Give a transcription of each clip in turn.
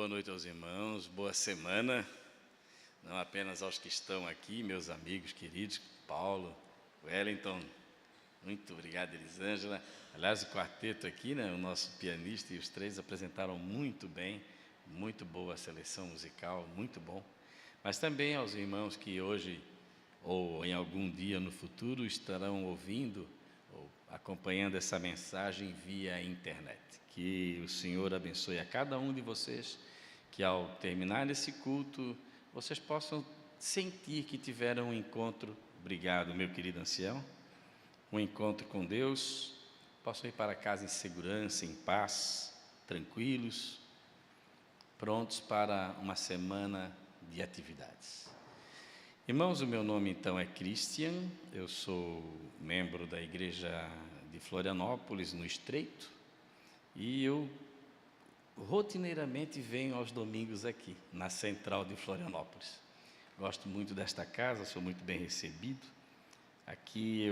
Boa noite aos irmãos, boa semana, não apenas aos que estão aqui, meus amigos queridos, Paulo, Wellington, muito obrigado, Elisângela. Aliás, o quarteto aqui, né, o nosso pianista e os três apresentaram muito bem, muito boa a seleção musical, muito bom. Mas também aos irmãos que hoje, ou em algum dia no futuro, estarão ouvindo ou acompanhando essa mensagem via internet. Que o Senhor abençoe a cada um de vocês, que ao terminar esse culto, vocês possam sentir que tiveram um encontro, obrigado meu querido ancião, um encontro com Deus, possam ir para casa em segurança, em paz, tranquilos, prontos para uma semana de atividades. Irmãos, o meu nome então é Christian, eu sou membro da igreja de Florianópolis, no Estreito, e eu rotineiramente venho aos domingos aqui, na Central de Florianópolis. Gosto muito desta casa, sou muito bem recebido. Aqui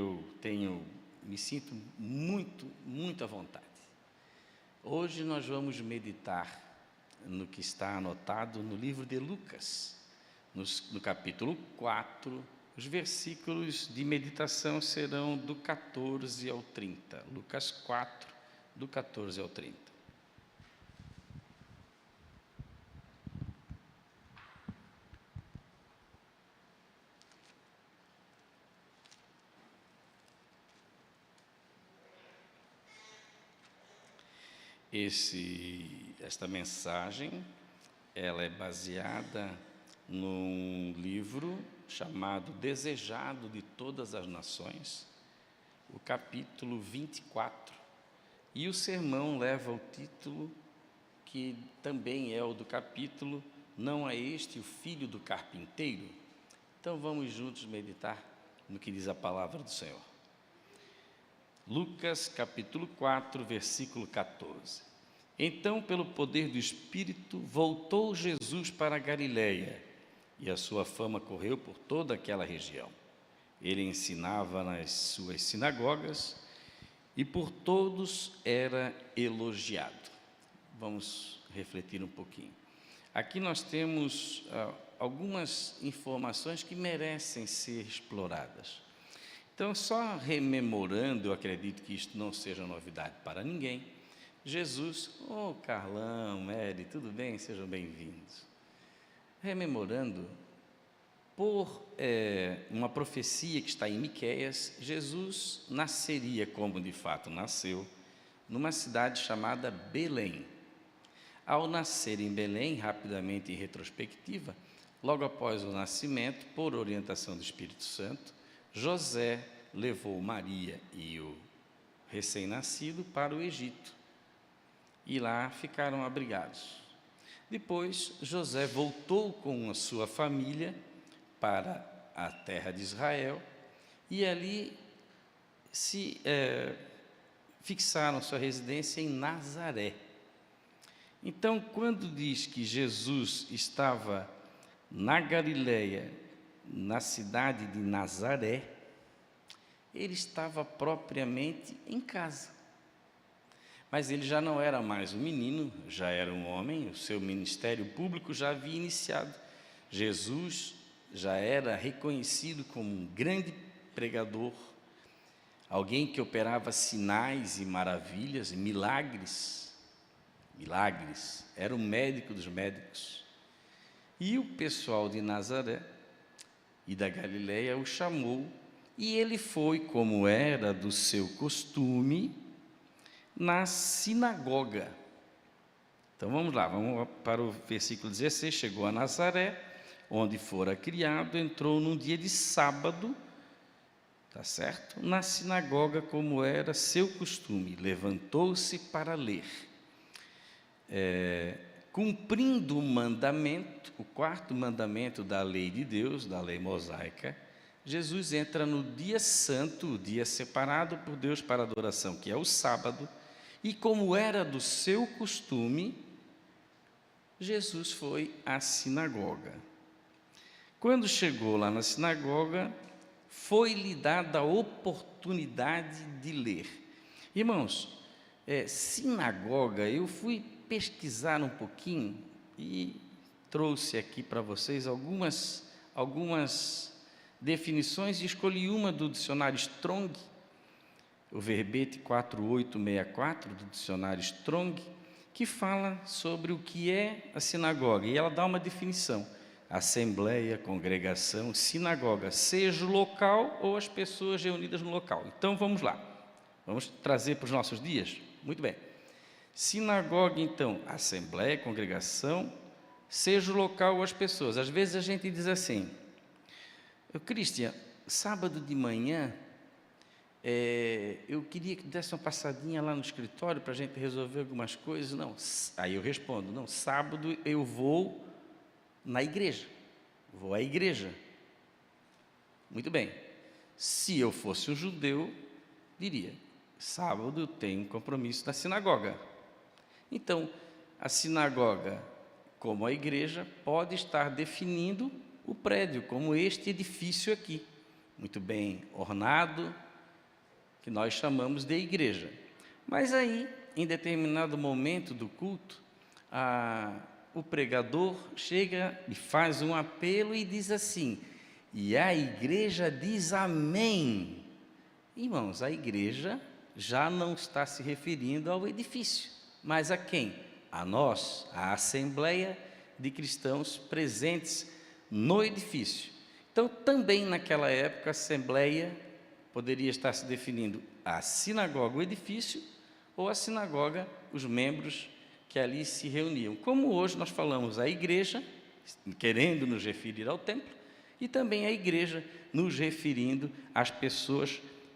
me sinto muito à vontade. Hoje nós vamos meditar no que está anotado no livro de Lucas, no capítulo 4, os versículos de meditação serão do 14 ao 30. Lucas 4, do 14 ao 30. Esta mensagem, ela é baseada num livro chamado Desejado de Todas as Nações, o capítulo 24, e o sermão leva o título, que também é o do capítulo, Não é este o filho do carpinteiro? Então vamos juntos meditar no que diz a palavra do Senhor. Lucas capítulo 4, versículo 14. Então, pelo poder do Espírito, voltou Jesus para a Galiléia, e a sua fama correu por toda aquela região. Ele ensinava nas suas sinagogas, e por todos era elogiado. Vamos refletir um pouquinho. Aqui nós temos algumas informações que merecem ser exploradas. Então, só rememorando, eu acredito que isto não seja novidade para ninguém, Jesus, Carlão, Mary, tudo bem? Sejam bem-vindos. Rememorando, por uma profecia que está em Miqueias, Jesus nasceria, como de fato nasceu, numa cidade chamada Belém. Ao nascer em Belém, rapidamente em retrospectiva, logo após o nascimento, por orientação do Espírito Santo, José levou Maria e o recém-nascido para o Egito, e lá ficaram abrigados. Depois, José voltou com a sua família para a terra de Israel, e ali fixaram sua residência em Nazaré. Então, quando diz que Jesus estava na Galiléia, na cidade de Nazaré, ele estava propriamente em casa. Mas ele já não era mais um menino, já era um homem, o seu ministério público já havia iniciado. Jesus já era reconhecido como um grande pregador, alguém que operava sinais e maravilhas, milagres, era o médico dos médicos. E o pessoal de Nazaré e da Galiléia o chamou, e ele foi, como era do seu costume, na sinagoga. Então vamos lá, vamos para o versículo 16. Chegou a Nazaré, onde fora criado, entrou num dia de sábado, tá certo? Na sinagoga, como era seu costume, levantou-se para ler. Cumprindo o mandamento, o quarto mandamento da lei de Deus, da lei mosaica, Jesus entra no dia santo, o dia separado por Deus para adoração, que é o sábado, e como era do seu costume, Jesus foi à sinagoga. Quando chegou lá na sinagoga, foi-lhe dada a oportunidade de ler. Irmãos, sinagoga, eu fui pesquisar um pouquinho, e trouxe aqui para vocês algumas definições e escolhi uma do dicionário Strong, o verbete 4864 do dicionário Strong, que fala sobre o que é a sinagoga, e ela dá uma definição: assembleia, congregação, sinagoga, seja o local ou as pessoas reunidas no local. Então vamos lá, vamos trazer para os nossos dias? Muito bem. Sinagoga, então, assembleia, congregação, seja o local ou as pessoas. Às vezes a gente diz assim: Cristian, sábado de manhã, eu queria que desse uma passadinha lá no escritório para a gente resolver algumas coisas. Não, aí eu respondo: não, sábado eu vou na igreja, vou à igreja. Muito bem. Se eu fosse um judeu, diria: sábado eu tenho um compromisso na sinagoga. Então, a sinagoga, como a igreja, pode estar definindo o prédio, como este edifício aqui, muito bem ornado, que nós chamamos de igreja. Mas aí, em determinado momento do culto, o pregador chega e faz um apelo e diz assim: e a igreja diz amém. Irmãos, a igreja já não está se referindo ao edifício, mas a quem? A nós, a assembleia de cristãos presentes no edifício. Então, também naquela época, a assembleia poderia estar se definindo a sinagoga, o edifício, ou a sinagoga, os membros que ali se reuniam. Como hoje nós falamos a igreja, querendo nos referir ao templo, e também a igreja, nos referindo às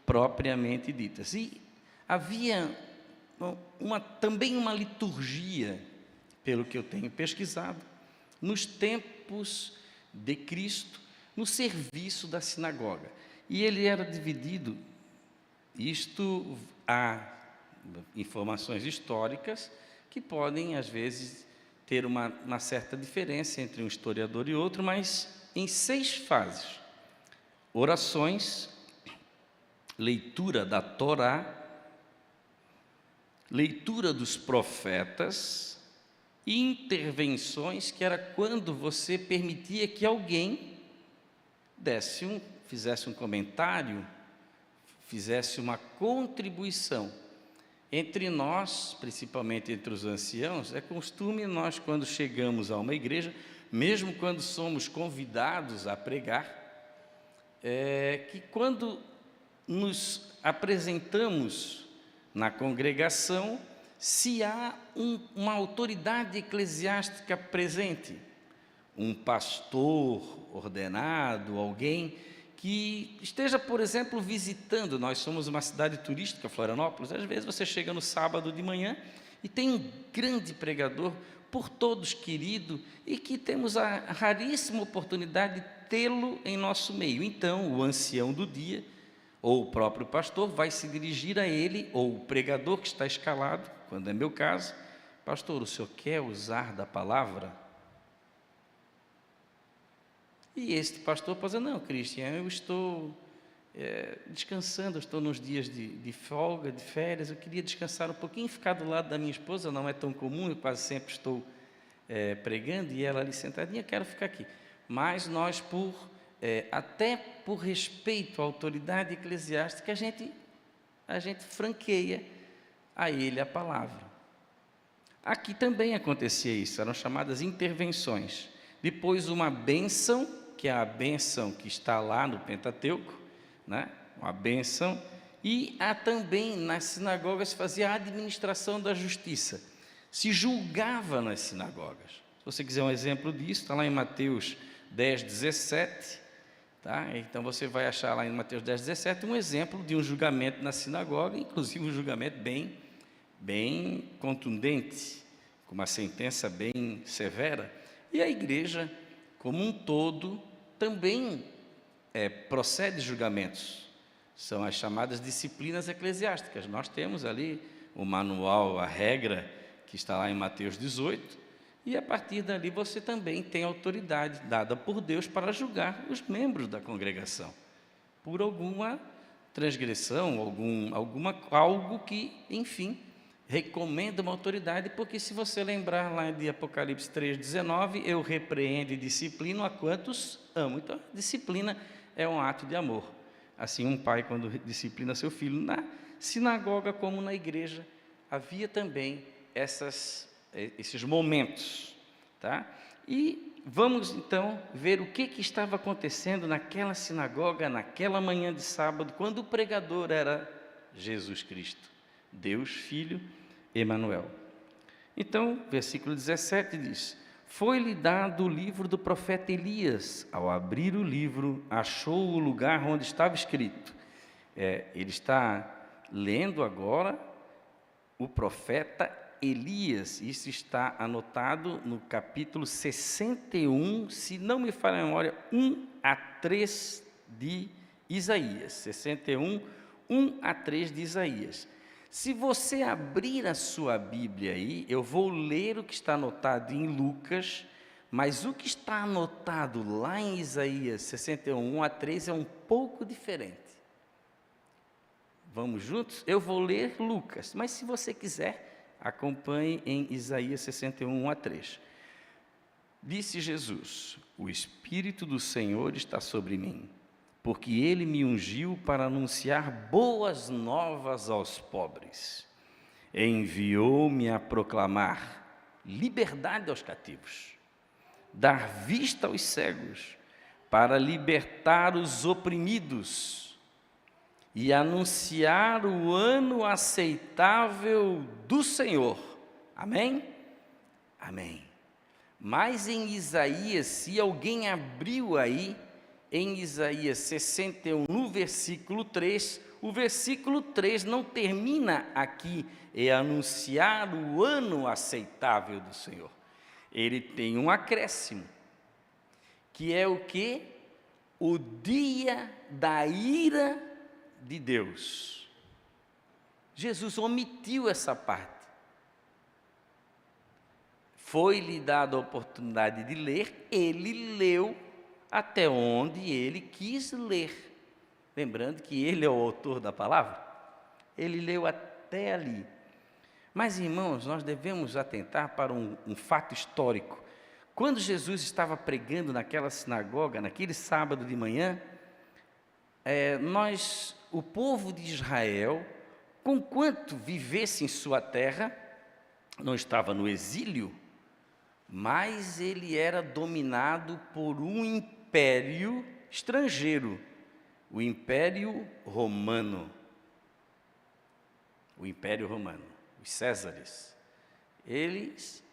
propriamente ditas. E havia também uma liturgia, pelo que eu tenho pesquisado, nos tempos de Cristo, no serviço da sinagoga. E ele era dividido, isto há informações históricas que podem, às vezes, ter uma certa diferença entre um historiador e outro, mas em 6 fases: orações, leitura da Torá, leitura dos profetas, intervenções, que era quando você permitia que alguém fizesse um comentário, fizesse uma contribuição. Entre nós, principalmente entre os anciãos, é costume nós, quando chegamos a uma igreja, mesmo quando somos convidados a pregar, que quando nos apresentamos na congregação, se há uma autoridade eclesiástica presente, um pastor ordenado, alguém que esteja, por exemplo, visitando. Nós somos uma cidade turística, Florianópolis. Às vezes você chega no sábado de manhã e tem um grande pregador, por todos querido, e que temos a raríssima oportunidade de tê-lo em nosso meio. Então, o ancião do dia, ou o próprio pastor, vai se dirigir a ele, ou o pregador que está escalado, quando é meu caso: pastor, o senhor quer usar da palavra? E este pastor pode dizer: não, Cristian, eu estou descansando, eu estou nos dias de folga, de férias, eu queria descansar um pouquinho, ficar do lado da minha esposa, não é tão comum, eu quase sempre estou pregando, e ela ali sentadinha, eu quero ficar aqui. Mas nós, até por respeito à autoridade eclesiástica, a gente franqueia a ele a palavra. Aqui também acontecia isso, eram chamadas intervenções. Depois uma bênção, que é a bênção que está lá no Pentateuco, né? Uma bênção. E há também, nas sinagogas, fazia a administração da justiça. Se julgava nas sinagogas. Se você quiser um exemplo disso, está lá em Mateus 10, 17. Tá? Então você vai achar lá em Mateus 10, 17 um exemplo de um julgamento na sinagoga, inclusive um julgamento bem contundente, com uma sentença bem severa. E a igreja, como um todo, também procede julgamentos. São as chamadas disciplinas eclesiásticas. Nós temos ali o manual, a regra, que está lá em Mateus 18, e a partir dali você também tem autoridade dada por Deus para julgar os membros da congregação por alguma transgressão, algo que, enfim, recomenda uma autoridade, porque se você lembrar lá de Apocalipse 3,19, eu repreendo e disciplino a quantos amo. Então, disciplina é um ato de amor. Assim, um pai, quando disciplina seu filho na sinagoga como na igreja, havia também esses momentos, tá? E vamos então ver o que estava acontecendo naquela sinagoga, naquela manhã de sábado, quando o pregador era Jesus Cristo, Deus Filho, Emanuel. Então, versículo 17 diz: foi-lhe dado o livro do profeta Elias. Ao abrir o livro, achou o lugar onde estava escrito. Ele está lendo agora o profeta Elias. Isso está anotado no capítulo 61, se não me falha a memória, 1 a 3 de Isaías. 61, 1 a 3 de Isaías. Se você abrir a sua Bíblia aí, eu vou ler o que está anotado em Lucas, mas o que está anotado lá em Isaías 61, 1 a 3 é um pouco diferente. Vamos juntos? Eu vou ler Lucas, mas se você quiser, acompanhe em Isaías 61, 1 a 3. Disse Jesus: o Espírito do Senhor está sobre mim, porque Ele me ungiu para anunciar boas novas aos pobres. Enviou-me a proclamar liberdade aos cativos, dar vista aos cegos, para libertar os oprimidos e anunciar o ano aceitável do Senhor. Amém? Amém. Mas em Isaías, se alguém abriu aí, em Isaías 61, no versículo 3, o versículo 3 não termina aqui, anunciar o ano aceitável do Senhor. Ele tem um acréscimo, que é o quê? O dia da ira de Deus. Jesus omitiu essa parte. Foi-lhe dada a oportunidade de ler, ele leu até onde ele quis ler. Lembrando que ele é o autor da palavra, ele leu até ali. Mas, irmãos, nós devemos atentar para um fato histórico. Quando Jesus estava pregando naquela sinagoga, naquele sábado de manhã, o povo de Israel, conquanto vivesse em sua terra, não estava no exílio, mas ele era dominado por um império estrangeiro, o Império Romano. O Império Romano, os Césares.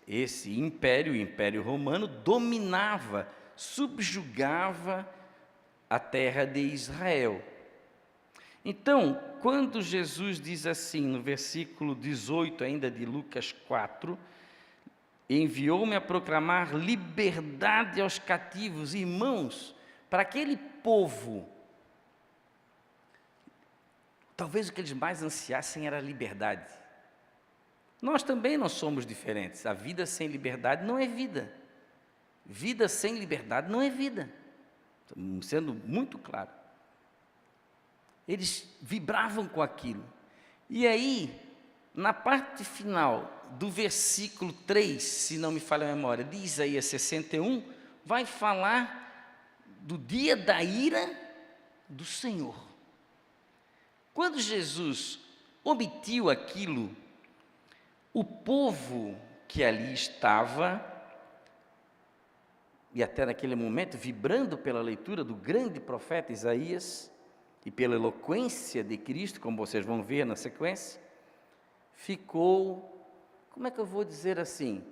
Esse império, o Império Romano, dominava, subjugava a terra de Israel. Então, quando Jesus diz assim, no versículo 18 ainda de Lucas 4, enviou-me a proclamar liberdade aos cativos. Irmãos, para aquele povo, talvez o que eles mais ansiassem era a liberdade. Nós também não somos diferentes. A vida sem liberdade não é vida. Vida sem liberdade não é vida. Estamos sendo muito claro. Eles vibravam com aquilo. E aí, na parte final do versículo 3, se não me falha a memória, de Isaías 61, vai falar do dia da ira do Senhor. Quando Jesus omitiu aquilo, o povo que ali estava, e até naquele momento, vibrando pela leitura do grande profeta Isaías, e pela eloquência de Cristo, como vocês vão ver na sequência, ficou, como é que eu vou dizer assim?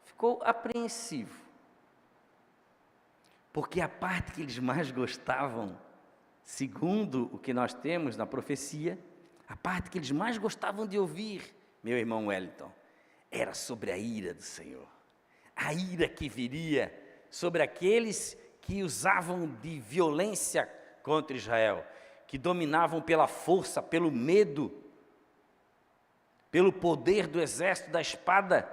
Ficou apreensivo. Porque a parte que eles mais gostavam, segundo o que nós temos na profecia, a parte que eles mais gostavam de ouvir, meu irmão Wellington, era sobre a ira do Senhor. A ira que viria sobre aqueles que usavam de violência contra Israel, que dominavam pela força, pelo medo, pelo poder do exército da espada.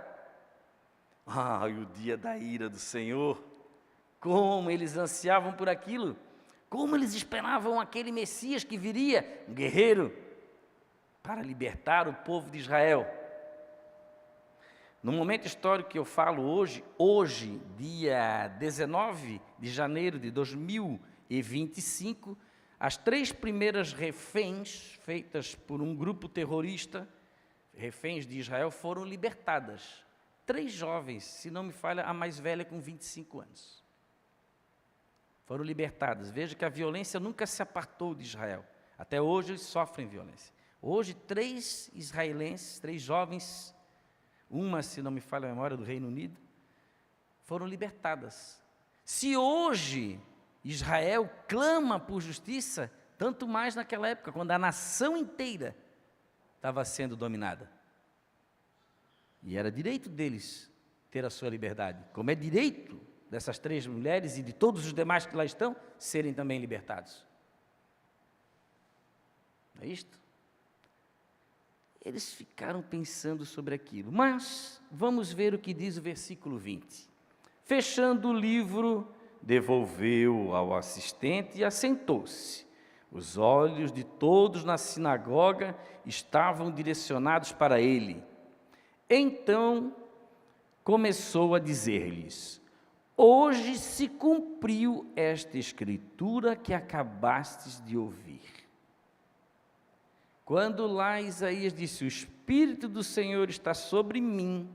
O dia da ira do Senhor, como eles ansiavam por aquilo, como eles esperavam aquele Messias que viria, um guerreiro, para libertar o povo de Israel. No momento histórico que eu falo hoje, dia 19 de janeiro de 2025, as 3 primeiras reféns feitas por um grupo terrorista, reféns de Israel, foram libertadas. 3 jovens, se não me falha, a mais velha com 25 anos. Foram libertadas. Veja que a violência nunca se apartou de Israel. Até hoje eles sofrem violência. Hoje 3 israelenses, 3 jovens, uma, se não me falha a memória, do Reino Unido, foram libertadas. Se hoje Israel clama por justiça, tanto mais naquela época, quando a nação inteira estava sendo dominada. E era direito deles ter a sua liberdade, como é direito dessas 3 mulheres e de todos os demais que lá estão, serem também libertados. Não é isto? Eles ficaram pensando sobre aquilo, mas vamos ver o que diz o versículo 20. Fechando o livro, devolveu ao assistente e assentou-se. Os olhos de todos na sinagoga estavam direcionados para ele. Então começou a dizer-lhes: hoje se cumpriu esta escritura que acabastes de ouvir. Quando lá Isaías disse: o Espírito do Senhor está sobre mim,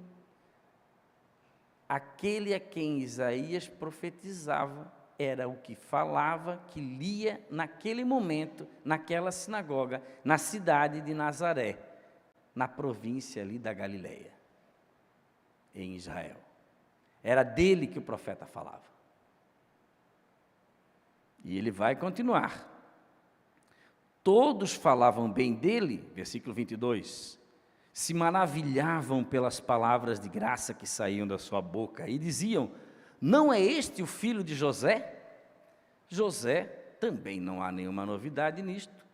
aquele a quem Isaías profetizava era o que falava, que lia naquele momento, naquela sinagoga, na cidade de Nazaré, na província ali da Galileia, em Israel. Era dele que o profeta falava. E ele vai continuar. Todos falavam bem dele, versículo 22, se maravilhavam pelas palavras de graça que saíam da sua boca e diziam: não é este o filho de José? José, também não há nenhuma novidade nisto,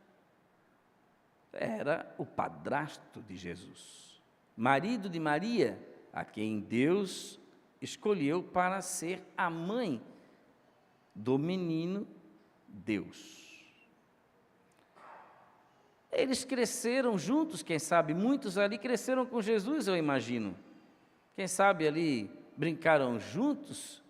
era o padrasto de Jesus, marido de Maria, a quem Deus escolheu para ser a mãe do menino Deus. Eles cresceram juntos, quem sabe, muitos ali cresceram com Jesus, eu imagino. Quem sabe ali brincaram juntos.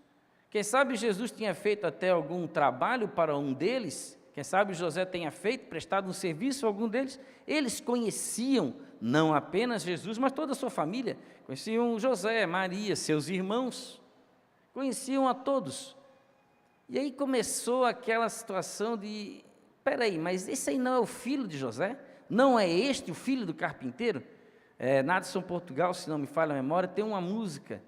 Quem sabe Jesus tinha feito até algum trabalho para um deles. Quem sabe José tenha prestado um serviço a algum deles. Eles conheciam não apenas Jesus, mas toda a sua família. Conheciam José, Maria, seus irmãos. Conheciam a todos. E aí começou aquela situação de: espera aí, mas esse aí não é o filho de José? Não é este o filho do carpinteiro? Nadson Portugal, se não me falha a memória, tem uma música,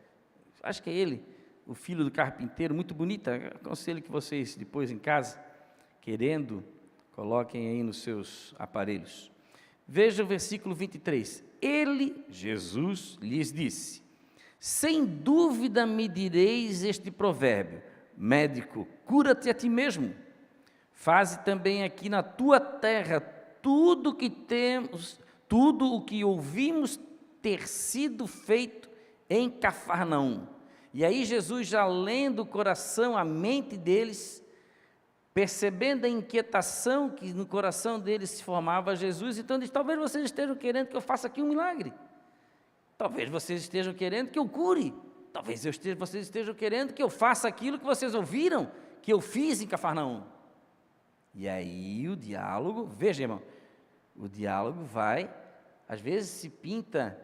acho que é ele, o filho do carpinteiro, muito bonita. Aconselho que vocês depois em casa, querendo, coloquem aí nos seus aparelhos. Veja o versículo 23. Ele, Jesus, lhes disse: sem dúvida me direis este provérbio: médico, cura-te a ti mesmo. Faze também aqui na tua terra tudo o que ouvimos ter sido feito em Cafarnaum. E aí Jesus, já lendo o coração, a mente deles, percebendo a inquietação que no coração deles se formava, Jesus então diz: talvez vocês estejam querendo que eu faça aqui um milagre, talvez vocês estejam querendo que eu cure, talvez vocês estejam querendo que eu faça aquilo que vocês ouviram que eu fiz em Cafarnaum. E aí o diálogo, veja, irmão, o diálogo vai, às vezes se pinta,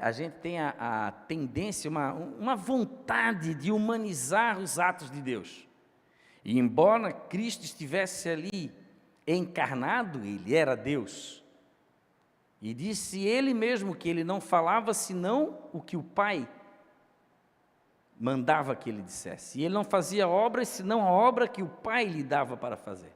a gente tem a tendência, uma vontade de humanizar os atos de Deus. E embora Cristo estivesse ali encarnado, ele era Deus. E disse ele mesmo que ele não falava senão o que o Pai mandava que ele dissesse. E ele não fazia obras senão a obra que o Pai lhe dava para fazer.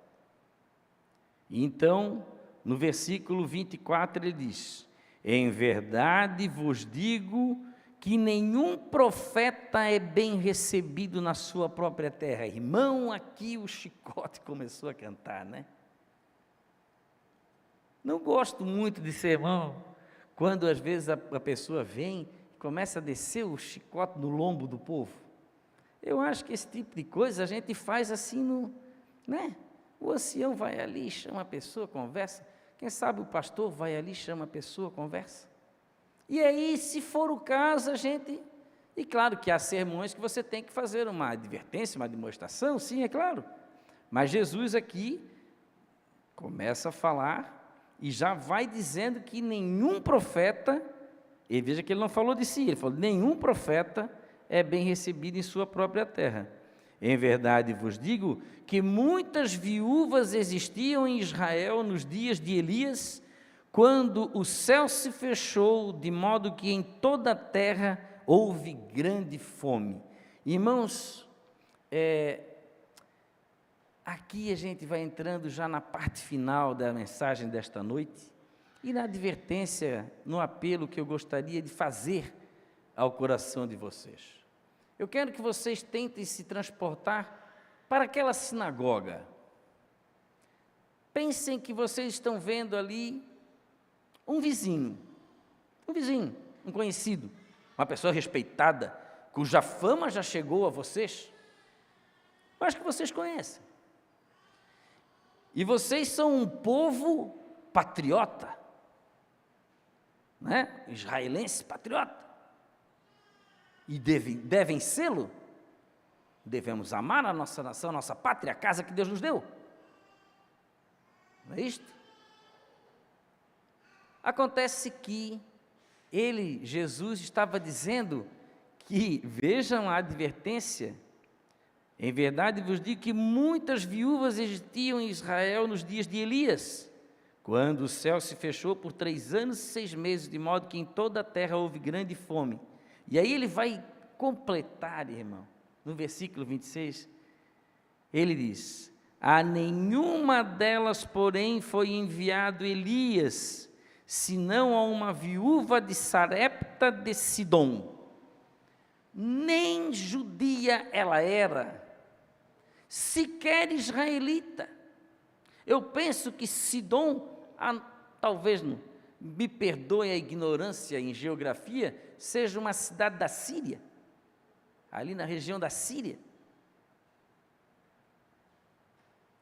E então, no versículo 24, ele diz: em verdade vos digo que nenhum profeta é bem recebido na sua própria terra. Irmão, aqui o chicote começou a cantar, né? Não gosto muito de sermão, quando às vezes a pessoa vem e começa a descer o chicote no lombo do povo. Eu acho que esse tipo de coisa a gente faz assim, né? O ancião vai ali, chama a pessoa, conversa. Quem sabe o pastor vai ali, chama a pessoa, conversa. E aí, se for o caso, a gente... E claro que há sermões que você tem que fazer uma advertência, uma demonstração, sim, é claro. Mas Jesus aqui começa a falar e já vai dizendo que nenhum profeta, e veja que ele não falou de si, ele falou, nenhum profeta é bem recebido em sua própria terra. Em verdade vos digo que muitas viúvas existiam em Israel nos dias de Elias, quando o céu se fechou, de modo que em toda a terra houve grande fome. Irmãos, aqui a gente vai entrando já na parte final da mensagem desta noite, e na advertência, no apelo que eu gostaria de fazer ao coração de vocês. Eu quero que vocês tentem se transportar para aquela sinagoga. Pensem que vocês estão vendo ali um vizinho, um conhecido, uma pessoa respeitada, cuja fama já chegou a vocês, mas que vocês conhecem. E vocês são um povo patriota, né? Israelense patriota. E devem sê-lo. Devemos amar a nossa nação, a nossa pátria, a casa que Deus nos deu. Não é isto? Acontece que Jesus estava dizendo que, vejam a advertência, em verdade vos digo que muitas viúvas existiam em Israel nos dias de Elias, quando o céu se fechou por 3 anos e 6 meses, de modo que em toda a terra houve grande fome. E aí ele vai completar, irmão, no versículo 26, ele diz, a nenhuma delas, porém, foi enviado Elias, senão a uma viúva de Sarepta de Sidom. Nem judia ela era, sequer israelita. Eu penso que Sidom, talvez não, me perdoe a ignorância em geografia, seja uma cidade da Síria, ali na região da Síria.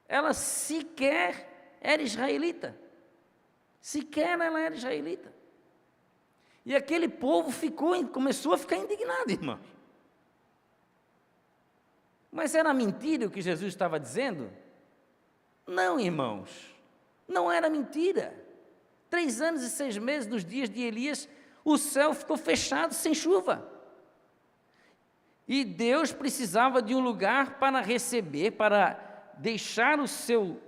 Ela sequer era israelita, sequer ela era israelita. E aquele povo começou a ficar indignado, irmão. Mas era mentira o que Jesus estava dizendo? Não, irmãos, não era mentira. 3 anos e 6 meses, nos dias de Elias, o céu ficou fechado, sem chuva. E Deus precisava de um lugar para receber, para deixar o seu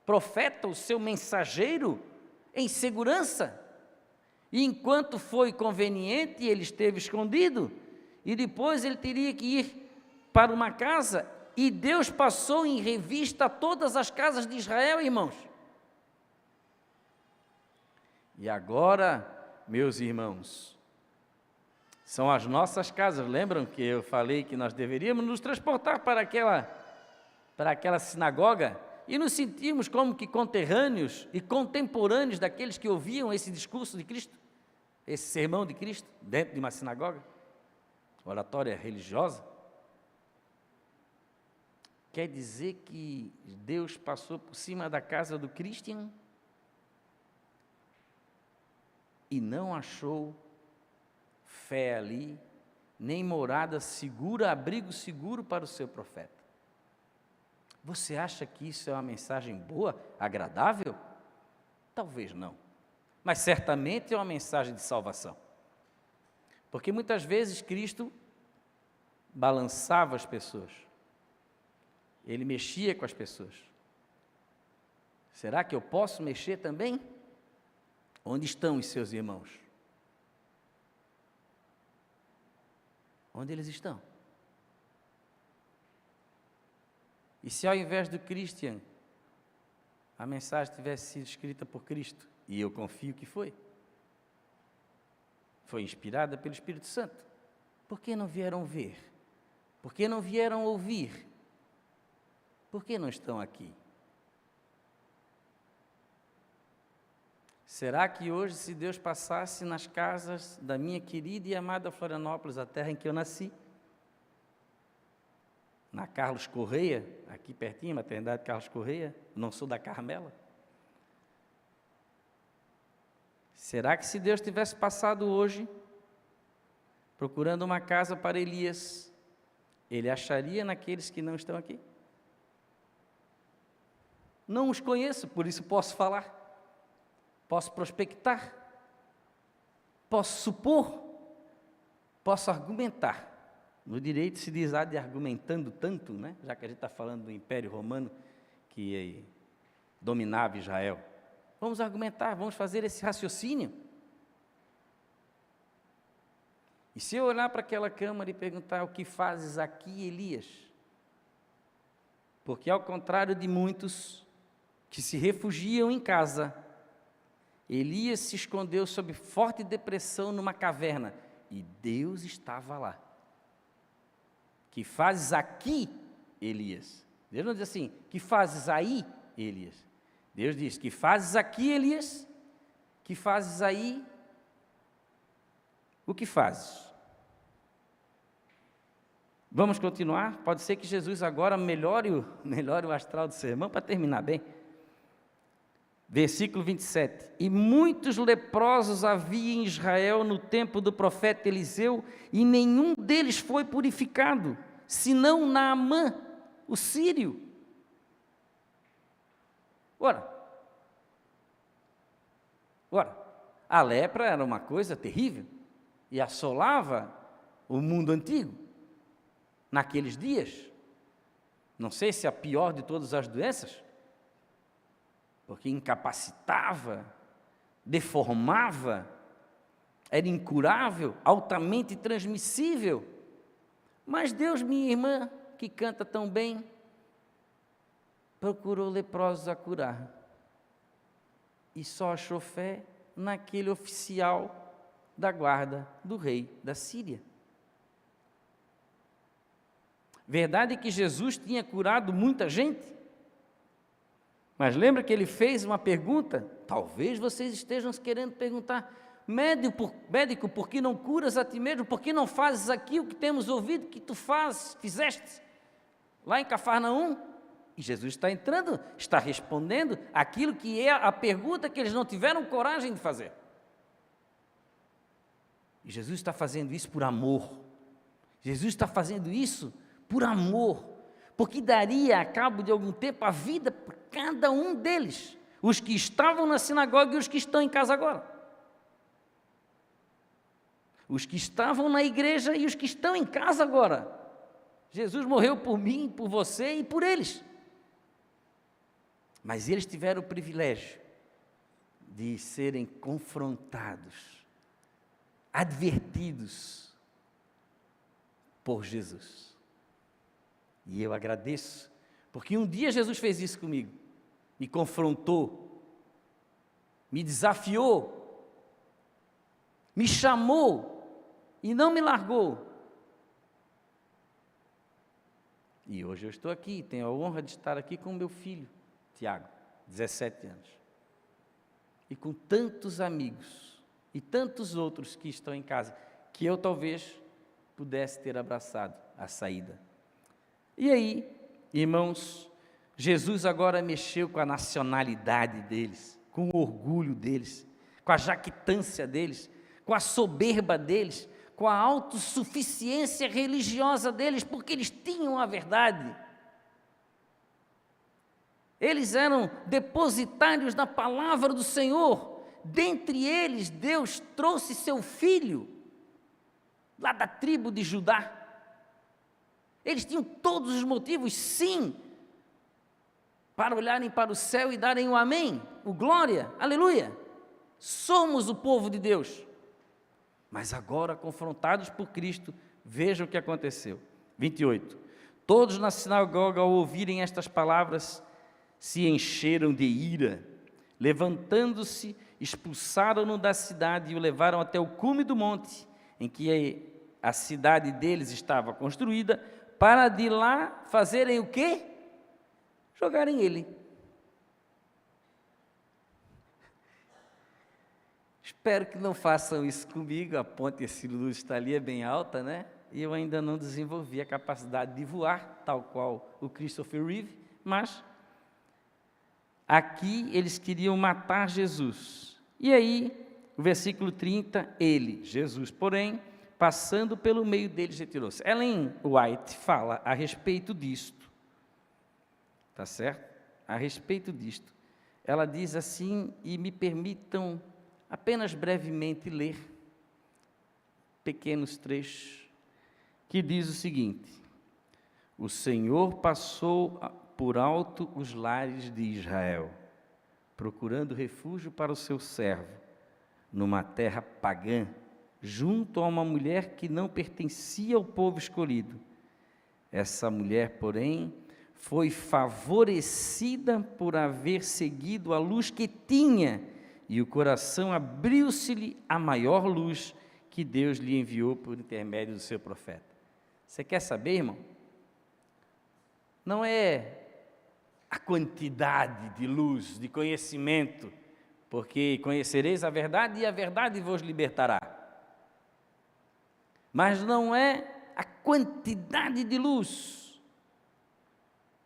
profeta, o seu mensageiro, em segurança. E enquanto foi conveniente, ele esteve escondido, e depois ele teria que ir para uma casa, e Deus passou em revista todas as casas de Israel, irmãos. E agora, meus irmãos, são as nossas casas. Lembram que eu falei que nós deveríamos nos transportar para aquela sinagoga e nos sentirmos como que conterrâneos e contemporâneos daqueles que ouviam esse discurso de Cristo, esse sermão de Cristo, dentro de uma sinagoga, oratória religiosa? Quer dizer que Deus passou por cima da casa do Christian e não achou fé ali, nem morada segura, abrigo seguro para o seu profeta. Você acha que isso é uma mensagem boa, agradável? Talvez não, mas certamente é uma mensagem de salvação. Porque muitas vezes Cristo balançava as pessoas, ele mexia com as pessoas. Será que eu posso mexer também? Onde estão os seus irmãos? Onde eles estão? E se ao invés do Christian, a mensagem tivesse sido escrita por Cristo, e eu confio que foi inspirada pelo Espírito Santo, por que não vieram ver? Por que não vieram ouvir? Por que não estão aqui? Será que hoje, se Deus passasse nas casas da minha querida e amada Florianópolis, a terra em que eu nasci, na Carlos Correia, aqui pertinho, maternidade Carlos Correia, não sou da Carmela, Será que se Deus tivesse passado hoje, procurando uma casa para Elias, Ele acharia naqueles que não estão aqui? Não os conheço, por isso posso falar, posso prospectar, posso supor, posso argumentar. No direito se diz de argumentando tanto, né? Já que a gente está falando do Império Romano que dominava Israel. Vamos argumentar, vamos fazer esse raciocínio. E se eu olhar para aquela câmara e perguntar: o que fazes aqui, Elias? Porque ao contrário de muitos que se refugiam em casa, Elias se escondeu sob forte depressão numa caverna, e Deus estava lá. Que fazes aqui, Elias? Deus não diz assim: que fazes aí, Elias? Deus diz: que fazes aqui, Elias? Que fazes aí? O que fazes? Vamos continuar? Pode ser que Jesus agora melhore o astral do sermão para terminar bem. Versículo 27. E muitos leprosos havia em Israel no tempo do profeta Eliseu, e nenhum deles foi purificado, senão Naamã, o sírio. Ora, a lepra era uma coisa terrível e assolava o mundo antigo naqueles dias. Não sei se a pior de todas as doenças, porque incapacitava, deformava, era incurável, altamente transmissível. Mas Deus, minha irmã, que canta tão bem, procurou leprosos a curar. E só achou fé naquele oficial da guarda do rei da Síria. Verdade que Jesus tinha curado muita gente, mas lembra que ele fez uma pergunta? Talvez vocês estejam querendo perguntar: médico, por que não curas a ti mesmo? Por que não fazes aqui o que temos ouvido que tu fizeste lá em Cafarnaum? E Jesus está respondendo aquilo que é a pergunta que eles não tiveram coragem de fazer. E Jesus está fazendo isso por amor. Jesus está fazendo isso por amor, porque daria a cabo de algum tempo a vida por cada um deles, os que estavam na sinagoga e os que estão em casa agora, os que estavam na igreja e os que estão em casa agora. Jesus morreu por mim, por você e por eles, mas eles tiveram o privilégio de serem confrontados, advertidos por Jesus. E eu agradeço, porque um dia Jesus fez isso comigo, me confrontou, me desafiou, me chamou e não me largou. E hoje eu estou aqui, tenho a honra de estar aqui com meu filho, Tiago, 17 anos, e com tantos amigos e tantos outros que estão em casa, que eu talvez pudesse ter abraçado a saída. E aí, irmãos, Jesus agora mexeu com a nacionalidade deles, com o orgulho deles, com a jactância deles, com a soberba deles, com a autossuficiência religiosa deles, porque eles tinham a verdade. Eles eram depositários da palavra do Senhor. Dentre eles, Deus trouxe seu filho, lá da tribo de Judá. Eles tinham todos os motivos, sim, para olharem para o céu e darem o amém, o glória, aleluia. Somos o povo de Deus. Mas agora, confrontados por Cristo, vejam o que aconteceu. 28. Todos na sinagoga, ao ouvirem estas palavras, se encheram de ira. Levantando-se, expulsaram-no da cidade e o levaram até o cume do monte, em que a cidade deles estava construída, para de lá fazerem o quê? Jogarem ele. Espero que não façam isso comigo. A ponte esse luz está ali, é bem alta, né? E eu ainda não desenvolvi a capacidade de voar, tal qual o Christopher Reeve, mas aqui eles queriam matar Jesus. E aí o versículo 30, ele, Jesus, porém, passando pelo meio deles, retirou-se. Ellen White fala a respeito disto, tá certo? A respeito disto. Ela diz assim, e me permitam apenas brevemente ler pequenos trechos, que diz o seguinte: o Senhor passou por alto os lares de Israel, procurando refúgio para o seu servo, numa terra pagã, junto a uma mulher que não pertencia ao povo escolhido. Essa mulher, porém, foi favorecida por haver seguido a luz que tinha, e o coração abriu-se-lhe a maior luz que Deus lhe enviou por intermédio do seu profeta. Você quer saber, irmão? Não é a quantidade de luz, de conhecimento, porque conhecereis a verdade e a verdade vos libertará. Mas não é a quantidade de luz,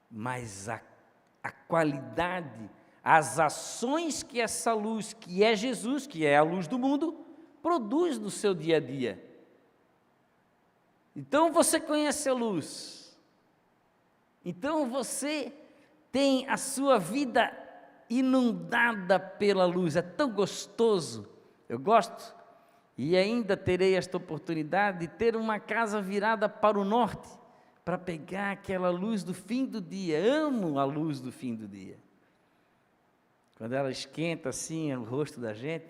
mas a qualidade, as ações que essa luz, que é Jesus, que é a luz do mundo, produz no seu dia a dia. Então você conhece a luz, então você tem a sua vida inundada pela luz, é tão gostoso. Eu gosto, e ainda terei esta oportunidade de ter uma casa virada para o norte, para pegar aquela luz do fim do dia. Amo a luz do fim do dia. Quando ela esquenta assim o rosto da gente,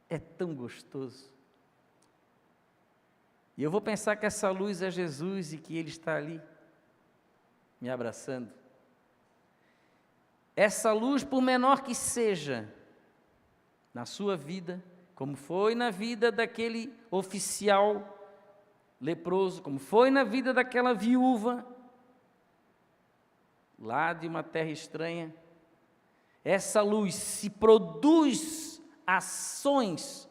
é tão gostoso. E eu vou pensar que essa luz é Jesus e que Ele está ali, me abraçando. Essa luz, por menor que seja, na sua vida, como foi na vida daquele oficial leproso, como foi na vida daquela viúva, lá de uma terra estranha, essa luz, se produz ações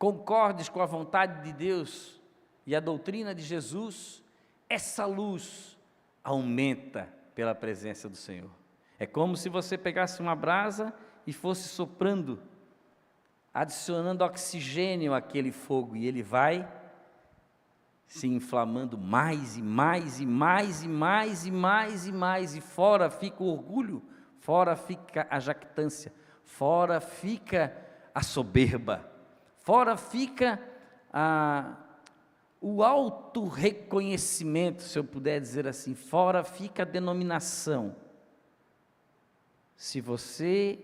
concordes com a vontade de Deus e a doutrina de Jesus, essa luz aumenta pela presença do Senhor. É como se você pegasse uma brasa e fosse soprando, adicionando oxigênio àquele fogo, e ele vai se inflamando mais e mais e mais e mais e mais e mais, e fora fica o orgulho, fora fica a jactância, fora fica a soberba, fora fica o auto-reconhecimento, se eu puder dizer assim, fora fica a denominação. Se você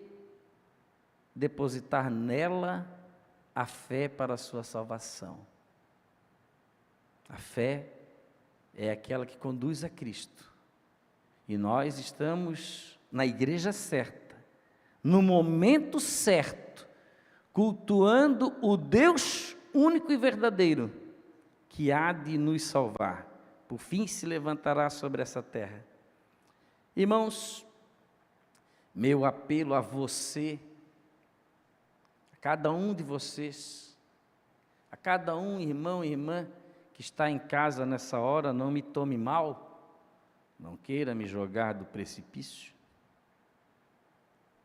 depositar nela a fé para a sua salvação. A fé é aquela que conduz a Cristo. E nós estamos na igreja certa, no momento certo, cultuando o Deus único e verdadeiro, que há de nos salvar. Por fim se levantará sobre essa terra. Irmãos, meu apelo a você, a cada um de vocês, a cada um, irmão e irmã, que está em casa nessa hora, não me tome mal, não queira me jogar do precipício,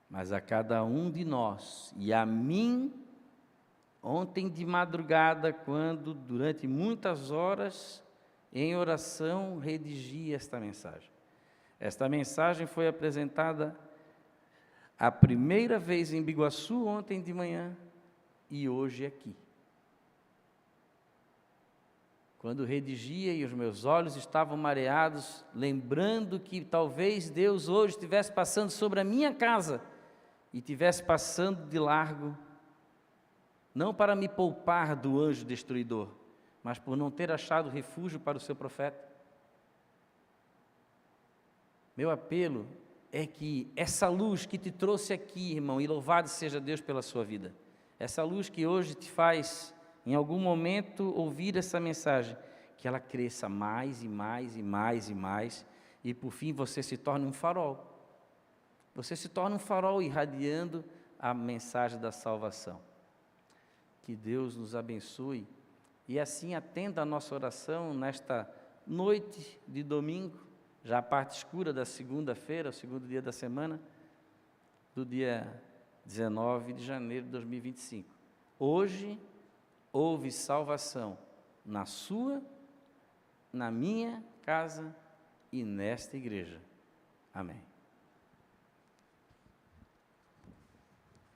mas a cada um de nós, e a mim, ontem de madrugada, quando durante muitas horas, em oração, redigi esta mensagem. Esta mensagem foi apresentada a primeira vez em Biguaçu, ontem de manhã, e hoje aqui. Quando redigia e os meus olhos estavam mareados, lembrando que talvez Deus hoje estivesse passando sobre a minha casa, e estivesse passando de largo, não para me poupar do anjo destruidor, mas por não ter achado refúgio para o seu profeta. Meu apelo é que essa luz que te trouxe aqui, irmão, e louvado seja Deus pela sua vida, essa luz que hoje te faz, em algum momento, ouvir essa mensagem, que ela cresça mais e mais e mais e mais, e por fim você se torne um farol. Você se torna um farol irradiando a mensagem da salvação. Que Deus nos abençoe e assim atenda a nossa oração nesta noite de domingo, já a parte escura da segunda-feira, o segundo dia da semana, do dia 19 de janeiro de 2025. Hoje houve salvação na sua, na minha casa e nesta igreja. Amém.